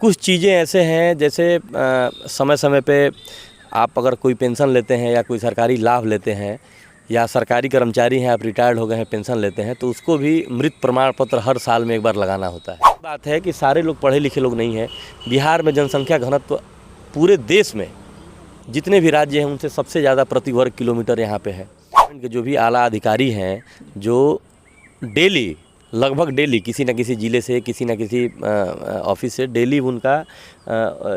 कुछ चीज़ें ऐसे हैं जैसे समय समय पे आप अगर कोई पेंशन लेते हैं या कोई सरकारी लाभ लेते हैं या सरकारी कर्मचारी हैं, आप रिटायर्ड हो गए हैं, पेंशन लेते हैं, तो उसको भी मृत प्रमाण पत्र हर साल में एक बार लगाना होता है। बात है कि सारे लोग पढ़े लिखे लोग नहीं हैं। बिहार में जनसंख्या घनत्व पूरे देश में जितने भी राज्य हैं उनसे सबसे ज़्यादा प्रति वर्ग किलोमीटर यहाँ पे है। के जो भी आला अधिकारी हैं जो डेली लगभग डेली किसी न किसी ज़िले से किसी न किसी ऑफिस से डेली उनका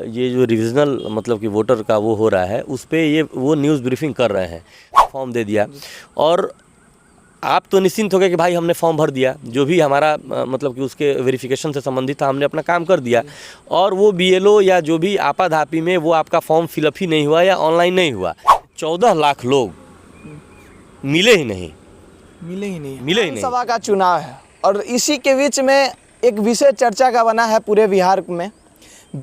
ये जो रिविजनल मतलब कि वोटर का वो हो रहा है उस पर ये वो न्यूज़ ब्रीफिंग कर रहे हैं। फॉर्म दे दिया और आप तो निश्चिंत हो गए कि भाई हमने फॉर्म भर दिया, जो भी हमारा मतलब कि उसके वेरिफिकेशन से संबंधित था हमने अपना काम कर दिया, और वो बीएलओ या जो भी आपाधापी में वो आपका फॉर्म फिलअप ही नहीं हुआ या ऑनलाइन नहीं हुआ। 14 लाख लोग मिले ही नहीं। सभा का चुनाव है और इसी के बीच में एक विषय चर्चा का बना है पूरे बिहार में।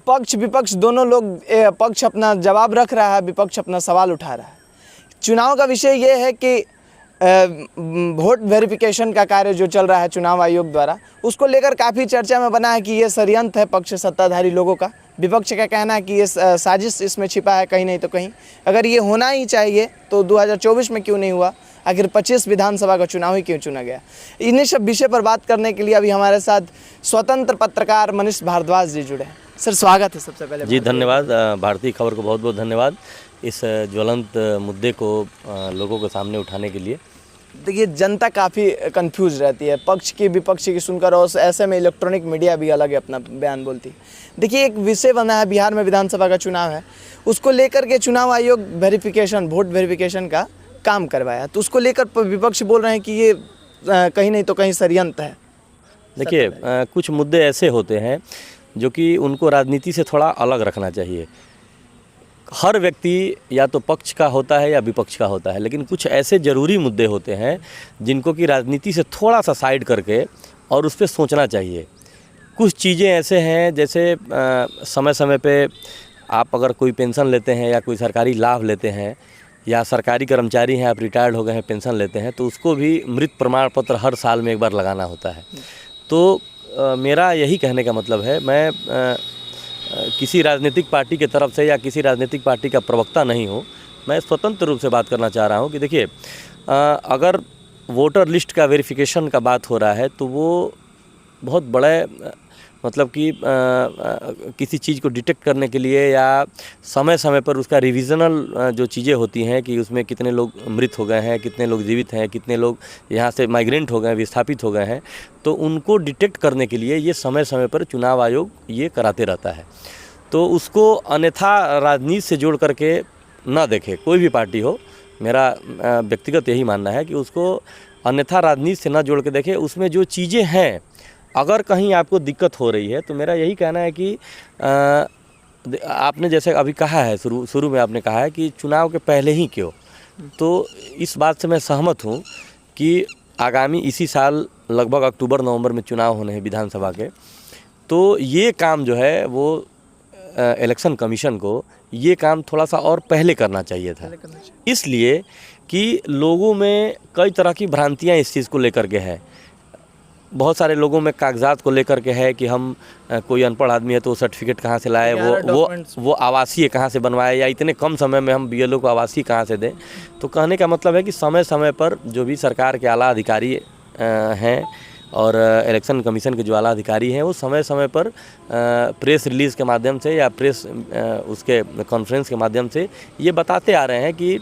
पक्ष विपक्ष दोनों लोग, पक्ष अपना जवाब रख रहा है, विपक्ष अपना सवाल उठा रहा है। चुनाव का विषय ये है कि वोट वेरिफिकेशन का कार्य जो चल रहा है चुनाव आयोग द्वारा, उसको लेकर काफ़ी चर्चा में बना है कि ये षड्यंत्र है पक्ष सत्ताधारी लोगों का। विपक्ष का कहना है कि ये साजिश इसमें छिपा है कहीं नहीं तो कहीं। अगर ये होना ही चाहिए तो 2024 में क्यों नहीं हुआ, आखिर 25 विधानसभा का चुनाव ही क्यों चुना गया। इन्हीं सब विषय पर बात करने के लिए अभी हमारे साथ स्वतंत्र पत्रकार मनीष भारद्वाज जी जुड़े हैं। सर स्वागत है सबसे पहले। जी धन्यवाद, भारतीय खबर को बहुत बहुत धन्यवाद इस ज्वलंत मुद्दे को लोगों के सामने उठाने के लिए। देखिए जनता काफ़ी कंफ्यूज रहती है, पक्ष की विपक्ष की सुनकर, और ऐसे में इलेक्ट्रॉनिक मीडिया भी अलग अपना बयान बोलती है। देखिए एक विषय बना है, बिहार में विधानसभा का चुनाव है, उसको लेकर के चुनाव आयोग वेरिफिकेशन, वोट वेरिफिकेशन का काम करवाया, तो उसको लेकर विपक्ष बोल रहे हैं कि ये कहीं नहीं तो कहीं षड्यंत्र है। देखिए कुछ मुद्दे ऐसे होते हैं जो कि उनको राजनीति से थोड़ा अलग रखना चाहिए। हर व्यक्ति या तो पक्ष का होता है या विपक्ष का होता है, लेकिन कुछ ऐसे ज़रूरी मुद्दे होते हैं जिनको कि राजनीति से थोड़ा सा साइड करके और उस पर सोचना चाहिए। कुछ चीज़ें ऐसे हैं जैसे समय समय पे आप अगर कोई पेंशन लेते हैं या कोई सरकारी लाभ लेते हैं या सरकारी कर्मचारी हैं, आप रिटायर्ड हो गए हैं, पेंशन लेते हैं, तो उसको भी मृत प्रमाण पत्र हर साल में एक बार लगाना होता है। तो मेरा यही कहने का मतलब है, मैं किसी राजनीतिक पार्टी के तरफ से या किसी राजनीतिक पार्टी का प्रवक्ता नहीं हूँ, मैं स्वतंत्र रूप से बात करना चाह रहा हूँ कि देखिए अगर वोटर लिस्ट का वेरिफिकेशन का बात हो रहा है तो वो बहुत बड़े मतलब कि किसी चीज़ को डिटेक्ट करने के लिए या समय समय पर उसका रिविजनल जो चीज़ें होती हैं कि उसमें कितने लोग मृत हो गए हैं, कितने लोग जीवित हैं, कितने लोग यहाँ से माइग्रेंट हो गए हैं, विस्थापित हो गए हैं, तो उनको डिटेक्ट करने के लिए ये समय समय पर चुनाव आयोग ये कराते रहता है। तो उसको अन्यथा राजनीति से जोड़ करके ना देखे कोई भी पार्टी हो, मेरा व्यक्तिगत यही मानना है कि उसको अन्यथा राजनीति से ना जोड़ के देखे। उसमें जो चीज़ें हैं अगर कहीं आपको दिक्कत हो रही है तो मेरा यही कहना है कि आपने जैसे अभी कहा है शुरू में आपने कहा है कि चुनाव के पहले ही क्यों, तो इस बात से मैं सहमत हूँ कि आगामी इसी साल लगभग अक्टूबर नवंबर में चुनाव होने हैं विधानसभा के, तो ये काम जो है वो इलेक्शन कमीशन को ये काम थोड़ा सा और पहले करना चाहिए था, इसलिए कि लोगों में कई तरह की भ्रांतियाँ इस चीज़ को लेकर के है। बहुत सारे लोगों में कागजात को लेकर के है कि हम कोई अनपढ़ आदमी है तो सर्टिफिकेट कहाँ से लाए, वो आवासीय कहाँ से बनवाए, या इतने कम समय में हम बीएलओ को आवासीय कहाँ से दें। तो कहने का मतलब है कि समय समय पर जो भी सरकार के आला अधिकारी हैं और इलेक्शन कमीशन के जो आला अधिकारी हैं वो समय समय पर प्रेस रिलीज़ के माध्यम से या प्रेस उसके कॉन्फ्रेंस के माध्यम से ये बताते आ रहे हैं कि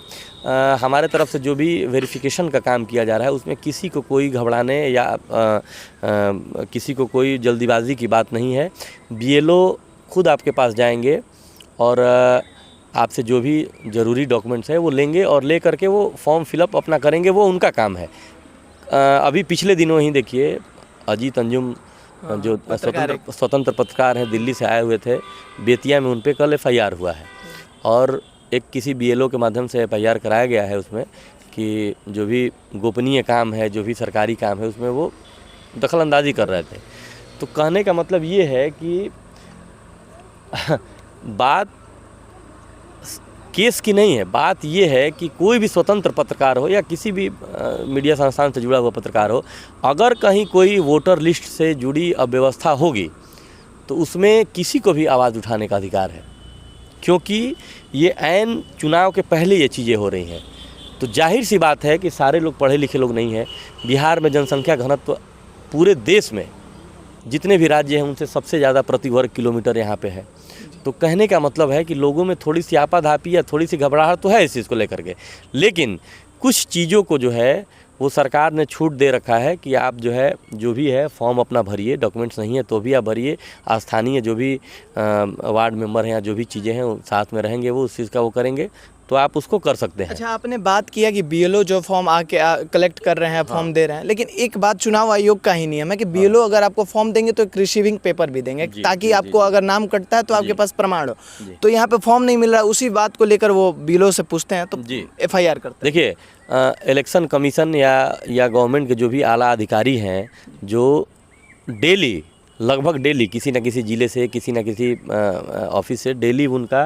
हमारे तरफ से जो भी वेरिफिकेशन का काम किया जा रहा है उसमें किसी को कोई घबराने या किसी को कोई जल्दीबाजी की बात नहीं है। बीएलओ खुद आपके पास जाएंगे और आपसे जो भी ज़रूरी डॉक्यूमेंट्स है वो लेंगे और ले करके वो फॉर्म फिलअप अपना करेंगे, वो उनका काम है। अभी पिछले दिनों ही देखिए अजीत अंजुम जो स्वतंत्र पत्रकार हैं दिल्ली से आए हुए थे, बेतिया में उन पर कल FIR हुआ है और एक किसी बीएलओ के माध्यम से FIR कराया गया है उसमें कि जो भी गोपनीय काम है, जो भी सरकारी काम है उसमें वो दखलंदाजी कर रहे थे। तो कहने का मतलब ये है कि बात केस की नहीं है, बात ये है कि कोई भी स्वतंत्र पत्रकार हो या किसी भी मीडिया संस्थान से जुड़ा हुआ पत्रकार हो, अगर कहीं कोई वोटर लिस्ट से जुड़ी अव्यवस्था होगी तो उसमें किसी को भी आवाज़ उठाने का अधिकार है, क्योंकि ये ऐन चुनाव के पहले ये चीज़ें हो रही हैं। तो जाहिर सी बात है कि सारे लोग पढ़े लिखे लोग नहीं हैं। बिहार में जनसंख्या घनत्व पूरे देश में जितने भी राज्य हैं उनसे सबसे ज़्यादा प्रति वर्ग किलोमीटर यहाँ पे है। तो कहने का मतलब है कि लोगों में थोड़ी सी आपाधापी या थोड़ी सी घबराहट तो है इस चीज़ को लेकर के, लेकिन कुछ चीज़ों को जो है वो सरकार ने छूट दे रखा है कि आप जो है जो भी है फॉर्म अपना भरिए, डॉक्यूमेंट्स नहीं है तो भी आप भरिए। स्थानीय जो भी वार्ड मेंबर हैं या जो भी चीज़ें हैं वो साथ में रहेंगे, वो उस चीज़ का वो करेंगे, तो आप उसको कर सकते हैं। अच्छा, आपने बात किया कि बीएलओ जो फॉर्म आके कलेक्ट कर रहे हैं, फॉर्म दे रहे हैं, लेकिन एक बात चुनाव आयोग का ही नियम है कि बीएलओ अगर आपको फॉर्म देंगे तो एक रिसीविंग पेपर भी देंगे, ताकि आपको अगर नाम कटता है तो आपके पास प्रमाण हो। तो यहाँ पे फॉर्म नहीं मिल रहा, उसी बात को लेकर वो बीएलओ से पूछते हैं तो एफआईआर करते हैं। देखिए, इलेक्शन कमीशन या गवर्नमेंट के जो भी आला अधिकारी हैं, जो डेली लगभग डेली किसी न किसी ज़िले से, किसी न किसी ऑफिस से डेली उनका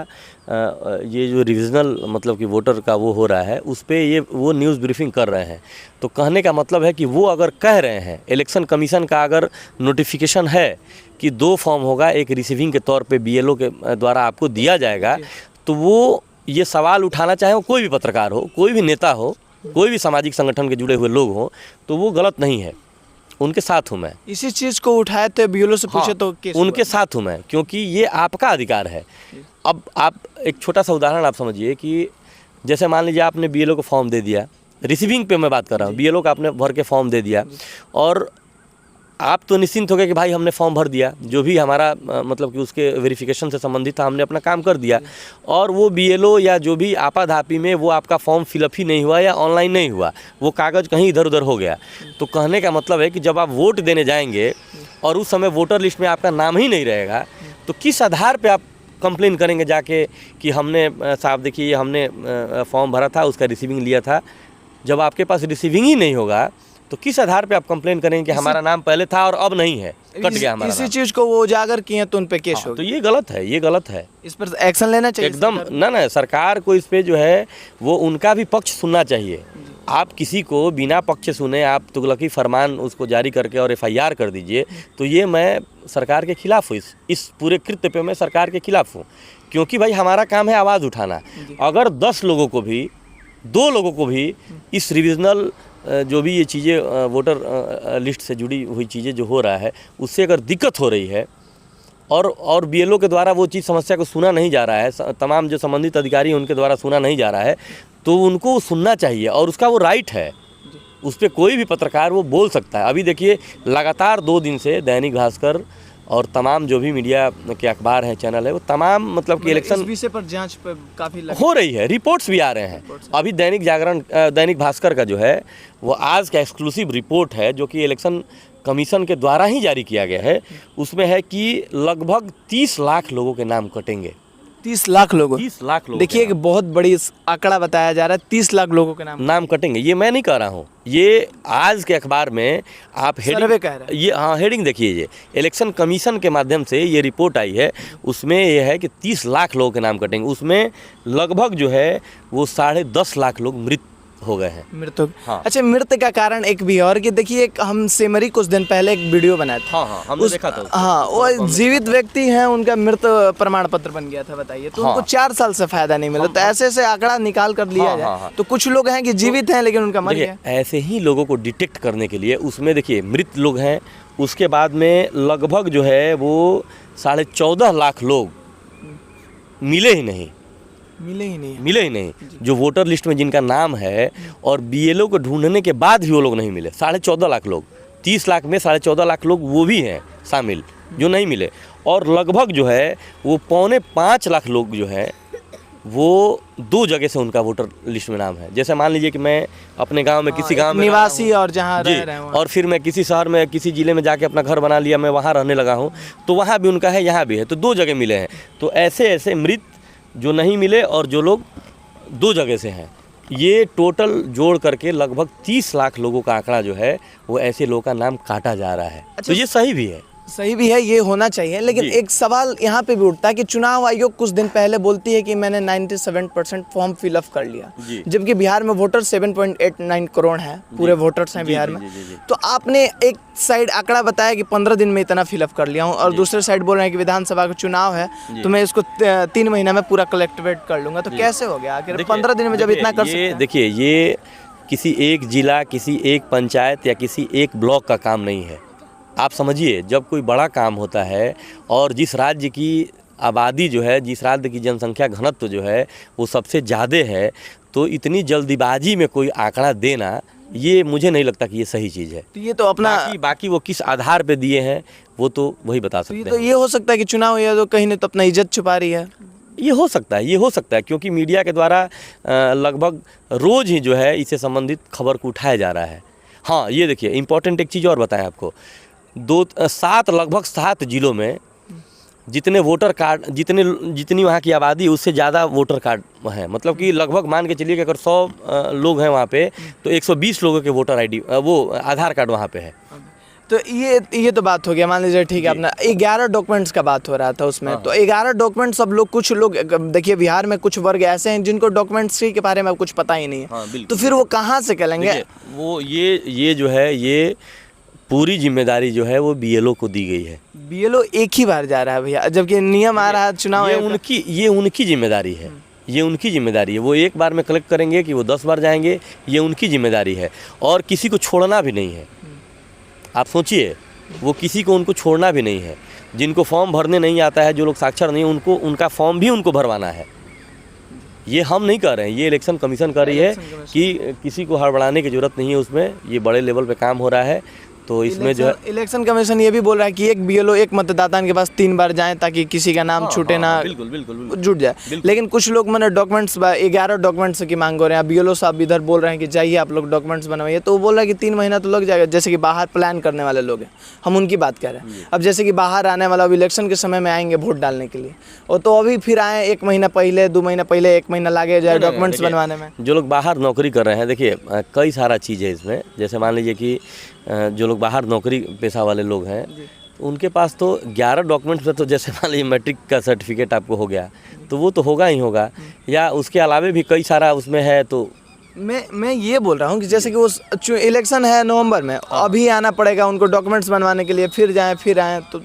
ये जो रिविजनल मतलब कि वोटर का वो हो रहा है, उस पर ये वो न्यूज़ ब्रीफिंग कर रहे हैं। तो कहने का मतलब है कि वो अगर कह रहे हैं, इलेक्शन कमीशन का अगर नोटिफिकेशन है कि 2 फॉर्म होगा, एक रिसीविंग के तौर पे बीएलओ के द्वारा आपको दिया जाएगा, तो वो ये सवाल उठाना चाहे वो कोई भी पत्रकार हो, कोई भी नेता हो, कोई भी सामाजिक संगठन के जुड़े हुए लोग हों, तो वो गलत नहीं है। उनके साथ हूँ मैं। इसी चीज़ को उठाए तो बीएलओ से पूछे तो केस उनके साथ हूँ मैं, क्योंकि ये आपका अधिकार है। अब आप एक छोटा सा उदाहरण आप समझिए कि जैसे मान लीजिए आपने बीएलओ को फॉर्म दे दिया, रिसीविंग पे मैं बात कर रहा हूँ, बीएलओ का आपने भर के फॉर्म दे दिया और आप तो निश्चिंत हो गए कि भाई हमने फॉर्म भर दिया, जो भी हमारा मतलब कि उसके वेरिफिकेशन से संबंधित था हमने अपना काम कर दिया, और वो बीएलओ या जो भी आपाधापी में वो आपका फॉर्म फिलअप ही नहीं हुआ या ऑनलाइन नहीं हुआ, वो कागज़ कहीं इधर उधर हो गया। तो कहने का मतलब है कि जब आप वोट देने जाएंगे और उस समय वोटर लिस्ट में आपका नाम ही नहीं रहेगा, तो किस आधार पर आप कंप्लेन करेंगे जाके कि हमने साहब देखिए हमने फॉर्म भरा था, उसका रिसीविंग लिया था। जब आपके पास रिसीविंग ही नहीं होगा तो किस आधार पे आप कंप्लेन करेंगे कि हमारा नाम पहले था और अब नहीं है, कट गया हमारा इसी चीज़ को वो उजागर किए तो उन पे केस होगा। तो ये गलत है, ये गलत है, इस पर एक्शन लेना चाहिए एकदम। ना सरकार को इस पे जो है वो उनका भी पक्ष सुनना चाहिए। आप किसी को बिना पक्ष सुने आप तुगलकी फरमान उसको जारी करके और एफआईआर कर दीजिए, तो ये मैं सरकार के खिलाफ हूँ। इस पूरे कृत्य पे मैं सरकार के खिलाफ हूँ, क्योंकि भाई हमारा काम है आवाज़ उठाना। अगर 10 लोगों को भी, 2 लोगों को भी इस रिविजनल जो भी ये चीज़ें वोटर लिस्ट से जुड़ी हुई चीज़ें जो हो रहा है उससे अगर दिक्कत हो रही है और बीएलओ के द्वारा वो चीज़ समस्या को सुना नहीं जा रहा है, तमाम जो संबंधित अधिकारी हैं उनके द्वारा सुना नहीं जा रहा है, तो उनको सुनना चाहिए और उसका वो राइट है। उस पर कोई भी पत्रकार वो बोल सकता है। अभी देखिए लगातार 2 दिन से दैनिक भास्कर और तमाम जो भी मीडिया के अखबार हैं, चैनल है, वो तमाम मतलब कि इलेक्शन विषय पर जांच पर काफ़ी हो रही है, रिपोर्ट्स भी आ रहे हैं। अभी दैनिक भास्कर का जो है वो आज का एक्सक्लूसिव रिपोर्ट है जो कि इलेक्शन कमीशन के द्वारा ही जारी किया गया है। उसमें है कि लगभग 30 लाख लोगों के नाम कटेंगे। 30 लाख लोगों 30 लाख लोग। देखिए एक बहुत बड़ी आंकड़ा बताया जा रहा है, 30 लाख लोगों के नाम कटेंगे। ये मैं नहीं कह रहा हूँ, ये आज के अखबार में आप सर्वे कह रहे हैं। ये हाँ हेडिंग देखिए, ये इलेक्शन कमीशन के माध्यम से ये रिपोर्ट आई है। उसमें ये है कि 30 लाख लोगों के नाम कटेंगे। उसमें लगभग जो है वो 10.5 लाख लोग मृत हो गए हैं, मृत्यु। हाँ। अच्छा, मृत्यु का कारण एक भी और कि देखिए एक हम सेमरी कुछ दिन पहले एक वीडियो बनाया था। हाँ हमने देखा था। हाँ, वो जीवित व्यक्ति हैं, उनका मृत प्रमाण पत्र बन गया था, बताइए। तो उनको 4 साल से फायदा नहीं मिला। तो ऐसे आंकड़ा निकाल कर लिया जाए तो कुछ लोग हैं कि जीवित हैं लेकिन उनका मर गया। ऐसे ही लोगों को डिटेक्ट करने के लिए उसमें देखिए मृत लोग हैं, उसके बाद में लगभग जो है वो 14.5 लाख लोग मिले ही नहीं, जो वोटर लिस्ट में जिनका नाम है, और बीएलओ को ढूंढने के बाद भी वो लोग नहीं मिले। 14.5 लाख लोग, 30 लाख में 14.5 लाख लोग वो भी हैं शामिल जो नहीं मिले। और लगभग जो है वो 4.25 लाख लोग जो है वो 2 जगह से उनका वोटर लिस्ट में नाम है। जैसे मान लीजिए कि मैं अपने गांव में किसी गांव में निवासी और जहां रह रहे हैं, और फिर मैं किसी शहर में किसी ज़िले में जाके अपना घर बना लिया, मैं वहां रहने लगा हूं, तो वहां भी उनका है, यहाँ भी है, तो 2 जगह मिले हैं। तो ऐसे मृत जो नहीं मिले और जो लोग 2 जगह से हैं, ये टोटल जोड़ करके लगभग 30 लाख लोगों का आंकड़ा जो है वो ऐसे लोगों का नाम काटा जा रहा है। तो ये सही भी है। सही भी है, ये होना चाहिए, लेकिन एक सवाल यहाँ पे भी उठता है कि चुनाव आयोग कुछ दिन पहले बोलती है कि मैंने 97% फॉर्म फिलअप कर लिया, जबकि बिहार में वोटर 7.89 करोड़ हैं, पूरे वोटर्स हैं बिहार में। तो आपने एक साइड आंकड़ा बताया कि 15 दिन में इतना फिलअप कर लिया हूँ, और दूसरे साइड बोल रहे हैं कि विधानसभा का चुनाव है तो मैं इसको 3 महीना में पूरा कलेक्टिवेट कर लूंगा। तो कैसे हो गया आखिर 15 दिन में जब इतना कर सकते हैं? देखिए, ये किसी एक जिला, किसी एक पंचायत या किसी एक ब्लॉक का काम नहीं है। आप समझिए, जब कोई बड़ा काम होता है और जिस राज्य की आबादी जो है, जिस राज्य की जनसंख्या घनत्व जो है वो सबसे ज़्यादा है, तो इतनी जल्दीबाजी में कोई आंकड़ा देना, ये मुझे नहीं लगता कि ये सही चीज़ है। तो ये तो अपना बाकी वो किस आधार पे दिए हैं वो तो वही बता सकते हैं। तो ये हो सकता है कि चुनाव या तो कहीं ने तो अपना इज्जत छुपा रही है। ये हो सकता है, क्योंकि मीडिया के द्वारा लगभग रोज़ ही जो है इससे संबंधित खबर को उठाया जा रहा है। हाँ, ये देखिए, इम्पोर्टेंट एक चीज़ और बताएं आपको, लगभग 7 जिलों में जितने वोटर कार्ड, जितनी वहाँ की आबादी, उससे ज़्यादा वोटर कार्ड हैं। मतलब कि लगभग मान के चलिए कि अगर 100 लोग हैं वहाँ पे, तो 120 लोगों के वोटर आईडी, वो आधार कार्ड वहाँ पे है। तो ये तो बात हो गया, मान लीजिए ठीक है, अपना 11 डॉक्यूमेंट्स का बात हो रहा था उसमें। तो 11 डॉक्यूमेंट्स, सब लोग, कुछ लोग, देखिए बिहार में कुछ वर्ग ऐसे हैं जिनको डॉक्यूमेंट्स के बारे में कुछ पता ही नहीं है। तो फिर वो कहाँ से करेंगे? वो ये जो है, ये पूरी जिम्मेदारी जो है वो बीएलओ को दी गई है। बीएलओ एक ही बार जा रहा है भैया, जबकि नियम आ रहा है चुनाव। ये उनकी जिम्मेदारी है, ये उनकी जिम्मेदारी है। वो एक बार में कलेक्ट करेंगे कि वो 10 बार जाएंगे, ये उनकी जिम्मेदारी है। और किसी को छोड़ना भी नहीं है। आप सोचिए, वो किसी को उनको छोड़ना भी नहीं है। जिनको फॉर्म भरने नहीं आता है, जो लोग साक्षर नहीं, उनको उनका फॉर्म भी उनको भरवाना है। ये हम नहीं कर रहे हैं, ये इलेक्शन कमीशन कर रही है कि किसी को हड़बड़ाने की जरूरत नहीं है उसमें। ये बड़े लेवल पे काम हो रहा है। तो इसमें जो है इलेक्शन कमीशन ये भी बोल रहा है कि एक बीएलओ एक मतदाता के पास 3 बार जाएं ताकि किसी का नाम छूटे ना, बिल्कुल जुट जाए। लेकिन कुछ लोग मैंने डॉक्यूमेंट्स 11 डॉक्यूमेंट्स की मांग हो रहे हैं। बीएलओ साहब इधर बोल रहे हैं कि जाइए आप लोग डॉक्यूमेंट्स बनवाइए, तो वो बोल रहा है कि 3 महीना तो लग जाएगा। जैसे कि बाहर प्लान करने वाले लोग हैं, हम उनकी बात कर रहे हैं। अब जैसे कि बाहर आने वाला, अब इलेक्शन के समय में आएंगे वोट डालने के लिए, और तो अभी फिर आए 1 महीना पहले, 2 महीना पहले, 1 महीना लगे जाए डॉक्यूमेंट्स बनवाने में। जो लोग बाहर नौकरी कर रहे हैं, देखिए कई सारा चीज़ है इसमें। जैसे मान लीजिए कि जो लोग बाहर नौकरी पेशा वाले लोग हैं, तो उनके पास तो 11 डॉक्यूमेंट्स में, तो जैसे मान लीजिए मैट्रिक का सर्टिफिकेट आपको हो गया, तो वो तो होगा ही होगा, या उसके अलावे भी कई सारा उसमें है। तो मैं ये बोल रहा हूँ कि जैसे कि वो इलेक्शन है नवंबर में, अभी आना पड़ेगा उनको डॉक्यूमेंट्स बनवाने के लिए, फिर जाएं फिर आएँ, तो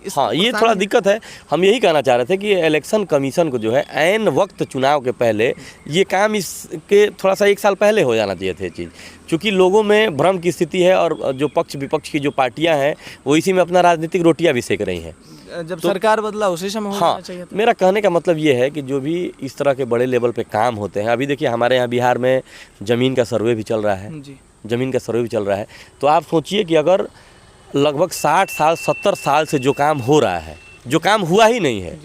हाँ, ये थोड़ा दिक्कत है। हम यही कहना चाह रहे थे कि इलेक्शन कमीशन को जो है ऐन वक्त चुनाव के पहले ये काम इसके थोड़ा सा 1 साल पहले हो जाना चाहिए थे चीज़। क्योंकि लोगों में भ्रम की स्थिति है, और जो पक्ष विपक्ष की जो पार्टियां हैं वो इसी में अपना राजनीतिक रोटियां भी सेक रही हैं। जब सरकार बदला उसी समय होना चाहिए था। मेरा कहने का मतलब ये है कि जो भी इस तरह के बड़े लेवल पे काम होते हैं, अभी देखिए हमारे यहाँ बिहार में ज़मीन का सर्वे भी चल रहा है। ज़मीन का सर्वे भी चल रहा है। तो आप सोचिए कि अगर लगभग 60 साल 70 साल से जो काम हो रहा है, जो काम हुआ ही नहीं है,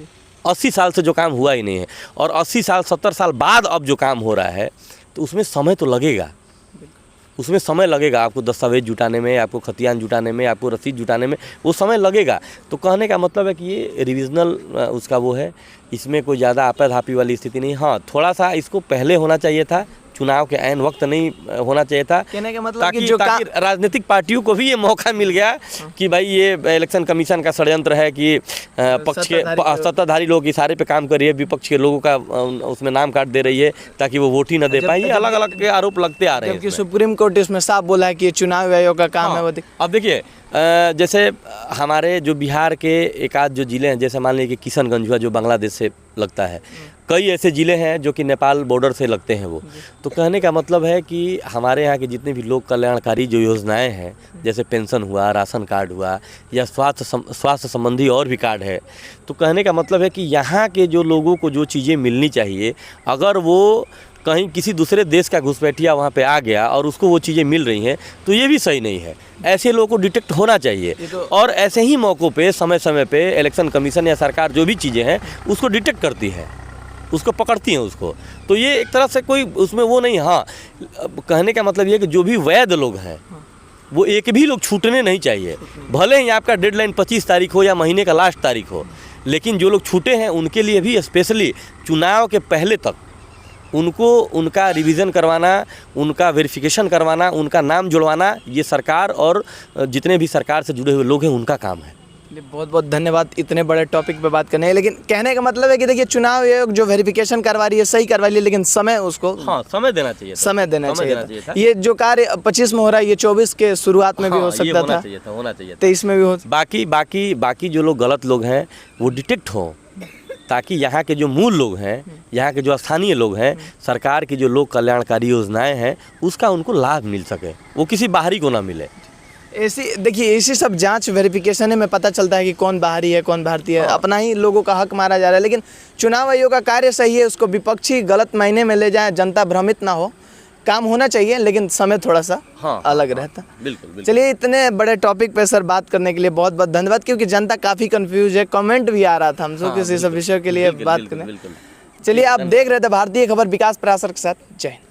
80 साल से जो काम हुआ ही नहीं है, और 80 साल 70 साल बाद अब जो काम हो रहा है, तो उसमें समय तो लगेगा। उसमें समय लगेगा, आपको दस्तावेज जुटाने में, आपको खतियान जुटाने में, आपको रसीद जुटाने में, वो समय लगेगा। तो कहने का मतलब है कि ये रिविजनल उसका वो है, इसमें कोई ज़्यादा आपाधापी वाली स्थिति नहीं। हाँ, थोड़ा सा इसको पहले होना चाहिए था, चुनाव के ऐन वक्त नहीं होना चाहिए था। कहने का मतलब ताकि राजनीतिक पार्टियों को भी ये मौका मिल गया कि भाई ये इलेक्शन कमीशन का षड्यंत्र है कि पक्ष के सत्ताधारी लोग इशारे पे काम कर रही है, विपक्ष के लोगों का उसमें नाम काट दे रही है ताकि वो वोट ही न दे पाए। ये अलग अलग के आरोप लगते आ रहे हैं। जबकि सुप्रीम कोर्ट इसमें साफ बोला है कि ये चुनाव आयोग का काम है। अब देखिए, जैसे हमारे जो बिहार के एक आध जो ज़िले हैं, जैसे मान लीजिए कि किशनगंज हुआ जो बांग्लादेश से लगता है, कई ऐसे ज़िले हैं जो कि नेपाल बॉर्डर से लगते हैं वो। तो कहने का मतलब है कि हमारे यहाँ के जितने भी लोक कल्याणकारी जो योजनाएं हैं, जैसे पेंशन हुआ, राशन कार्ड हुआ, या स्वास्थ्य संबंधी और भी कार्ड है, तो कहने का मतलब है कि यहाँ के जो लोगों को जो चीज़ें मिलनी चाहिए, अगर वो कहीं किसी दूसरे देश का घुसपैठिया वहाँ पे आ गया और उसको वो चीज़ें मिल रही हैं, तो ये भी सही नहीं है। ऐसे लोगों को डिटेक्ट होना चाहिए, और ऐसे ही मौक़ों पे समय समय पे इलेक्शन कमीशन या सरकार जो भी चीज़ें हैं उसको डिटेक्ट करती है, उसको पकड़ती हैं उसको। तो ये एक तरह से कोई उसमें वो नहीं। हाँ, कहने का मतलब ये है कि जो भी वैध लोग हैं वो एक भी लोग छूटने नहीं चाहिए। भले ही आपका डेडलाइन 25 तारीख हो या महीने का लास्ट तारीख हो, लेकिन जो लोग छूटे हैं उनके लिए भी स्पेशली चुनाव के पहले तक उनको उनका रिवीजन करवाना, उनका वेरिफिकेशन करवाना, उनका नाम जुड़वाना, ये सरकार और जितने भी सरकार से जुड़े हुए लोग हैं उनका काम है। बहुत बहुत धन्यवाद इतने बड़े टॉपिक पे बात करने है। लेकिन कहने का मतलब है कि देखिए चुनाव आयोग जो वेरिफिकेशन करवा रही है सही करवा रही है, लेकिन समय उसको हाँ, समय देना चाहिए था। समय देना समय देना चाहिए चाहिए था। ये जो कार्य 25 में हो रहा है ये 24 के शुरुआत में भी हाँ, हो ये सकता होना था, चाहिए था, होना चाहिए था। 23 में भी हो। बाकी जो लोग गलत लोग हैं वो डिटेक्ट हों, ताकि यहाँ के जो मूल लोग हैं, यहाँ के जो स्थानीय लोग हैं, सरकार की जो लोक कल्याणकारी योजनाएं हैं उसका उनको लाभ मिल सके, वो किसी बाहरी को ना मिले। ऐसी देखिए इसी सब जांच वेरिफिकेशन में पता चलता है कि कौन बाहरी है कौन भारतीय है। अपना ही लोगों का हक मारा जा रहा है। लेकिन चुनाव आयोग का कार्य सही है, उसको विपक्षी गलत मायने में ले जाए, जनता भ्रमित ना हो, काम होना चाहिए, लेकिन समय थोड़ा सा अलग रहता। बिल्कुल। चलिए इतने बड़े टॉपिक पे सर बात करने के लिए बहुत बहुत धन्यवाद, क्योंकि जनता काफ़ी कंफ्यूज है, कमेंट भी आ रहा था हमसे किसी सब विषय के लिए बात करने। चलिए आप देख रहे थे भारतीय खबर विकास पराशर के साथ। जय हिंद।